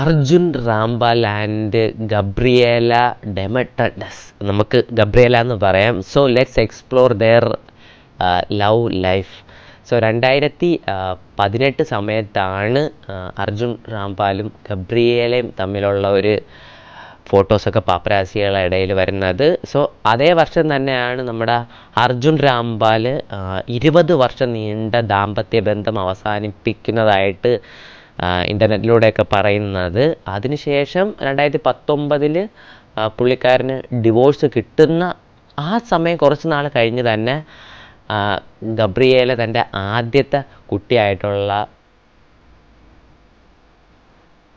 Arjun Rampal and Gabriella Demetriades. നമുക്ക് Gabriella എന്ന് പറയാം. So let's explore their love life. So 2018 സമയത്താണ് അർജുൻ റാംപാലും ഗബ്രിയേലയും തമ്മിലുള്ള ഒരു ഫോട്ടോസൊക്കെ പാപ്പരാസികളുടെ ഇടയിൽ വരുന്നത്. സോ അതേ വർഷം തന്നെയാണ് നമ്മുടെ അർജുൻ റാംപാൽ 20 വർഷം നീണ്ട ദാമ്പത്യ ബന്ധം അവസാനിപ്പിക്കുന്നതായിട്ട് ഇൻ്റർനെറ്റിലൂടെയൊക്കെ പറയുന്നത്. അതിനുശേഷം 2019 പുള്ളിക്കാരന് ഡിവോഴ്സ് കിട്ടുന്ന ആ സമയം കുറച്ച് നാൾ കഴിഞ്ഞ് തന്നെ ഗബ്രിയേല തൻ്റെ ആദ്യത്തെ കുട്ടിയായിട്ടുള്ള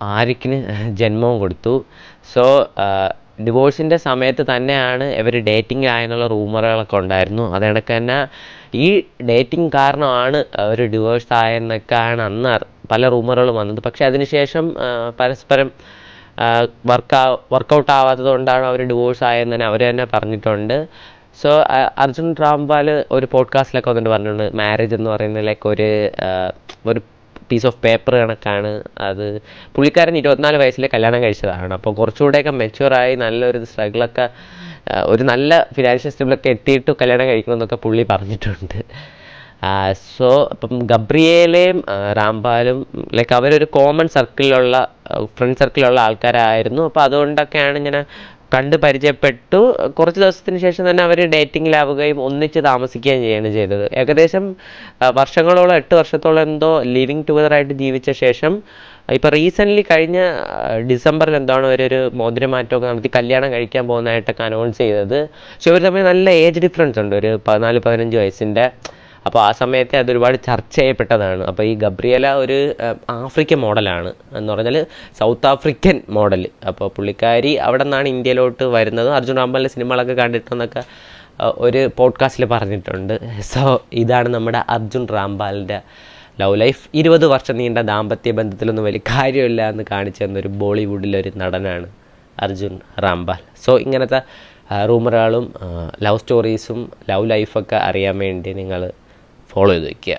ആരിക്കിന് ജന്മവും കൊടുത്തു. സോ ഡിവോഴ്സിൻ്റെ സമയത്ത് തന്നെയാണ് ഇവർ ഡേറ്റിങ്ങിലായെന്നുള്ള റൂമറുകളൊക്കെ ഉണ്ടായിരുന്നു. അതേണക്ക് തന്നെ ഈ ഡേറ്റിംഗ് കാരണമാണ് അവർ ഡിവോഴ്സ് ആയെന്നൊക്കെയാണ് അന്ന് പല റൂമറുകളും വന്നത്. പക്ഷേ അതിനുശേഷം പരസ്പരം വർക്കൗട്ട് ആവാത്തത് കൊണ്ടാണ് അവർ ഡിവോഴ്സ് ആയെന്ന് തന്നെ അവർ തന്നെ പറഞ്ഞിട്ടുണ്ട്. സോ അർജുൻ റാംപാൽ ഒരു പോഡ്കാസ്റ്റിലൊക്കെ വന്നിട്ട് പറഞ്ഞിട്ടുണ്ട്, മാരേജ് എന്ന് പറയുന്നതിലേക്ക് ഒരു പീസ് ഓഫ് പേപ്പർ കണക്കാണ് അത്. പുള്ളിക്കാരൻ 24 വയസ്സിൽ കല്യാണം കഴിച്ചതാണ്. അപ്പോൾ കുറച്ചുകൂടെയൊക്കെ മെച്യൂറായി നല്ലൊരു സ്ട്രഗിളൊക്കെ ഒരു നല്ല ഫിനാൻഷ്യൽ സ്റ്റെബിലൊക്കെ എത്തിയിട്ട് കല്യാണം കഴിക്കണമെന്നൊക്കെ പുള്ളി പറഞ്ഞിട്ടുണ്ട്. സോ അപ്പം ഗബ്രിയേലയും റാംപാലും ലൈക്ക് അവരൊരു കോമൺ സർക്കിളിലുള്ള ഫ്രണ്ട് സർക്കിളിലുള്ള ആൾക്കാരായിരുന്നു. അപ്പോൾ അതുകൊണ്ടൊക്കെയാണ് ഇങ്ങനെ കണ്ട് പരിചയപ്പെട്ടു. കുറച്ച് ദിവസത്തിന് ശേഷം തന്നെ അവർ ഡേറ്റിങ്ങിലാവുകയും ഒന്നിച്ച് താമസിക്കുകയും ചെയ്യുകയാണ് ചെയ്തത്. ഏകദേശം വർഷങ്ങളോളം 8 വർഷത്തോളം എന്തോ ലിവിങ് ടുഗദറായിട്ട് ജീവിച്ച ശേഷം ഇപ്പോൾ റീസെൻ്റ്ലി കഴിഞ്ഞ ഡിസംബറിൽ എന്താണ് ഒരു മോതിരമാറ്റമൊക്കെ നടത്തി കല്യാണം കഴിക്കാൻ പോകുന്നതായിട്ടൊക്കെ അനൗൺസ് ചെയ്തത്. പക്ഷേ ഇവർ തമ്മിൽ നല്ല ഏജ് ഡിഫറൻസ് ഉണ്ട്, ഒരു 14-15 വയസ്സിൻ്റെ. അപ്പോൾ ആ സമയത്ത് അതൊരുപാട് ചർച്ച ചെയ്യപ്പെട്ടതാണ്. അപ്പോൾ ഈ ഗബ്രിയേല ഒരു ആഫ്രിക്കൻ മോഡലാണ്, എന്ന് പറഞ്ഞാൽ സൗത്ത് ആഫ്രിക്കൻ മോഡൽ. അപ്പോൾ പുള്ളിക്കാരി അവിടെ നിന്നാണ് ഇന്ത്യയിലോട്ട് വരുന്നത്. അർജുൻ റാംപാലിൻ്റെ സിനിമകളൊക്കെ കണ്ടിട്ടെന്നൊക്കെ ഒരു പോഡ്കാസ്റ്റിൽ പറഞ്ഞിട്ടുണ്ട്. സോ ഇതാണ് നമ്മുടെ അർജുൻ റാംപാലിൻ്റെ ലവ് ലൈഫ്. 20 വർഷം നീണ്ട ദാമ്പത്യ ബന്ധത്തിലൊന്നും വലിയ കാര്യമില്ല എന്ന് കാണിച്ചു തന്നൊരു ബോളിവുഡിലൊരു നടനാണ് അർജുൻ റാംപാൽ. സോ ഇങ്ങനത്തെ റൂമറുകളും ലവ് സ്റ്റോറീസും ലവ് ലൈഫൊക്കെ അറിയാൻ വേണ്ടി നിങ്ങൾ ഫോളോ ചെയ്ത് വയ്ക്കുക.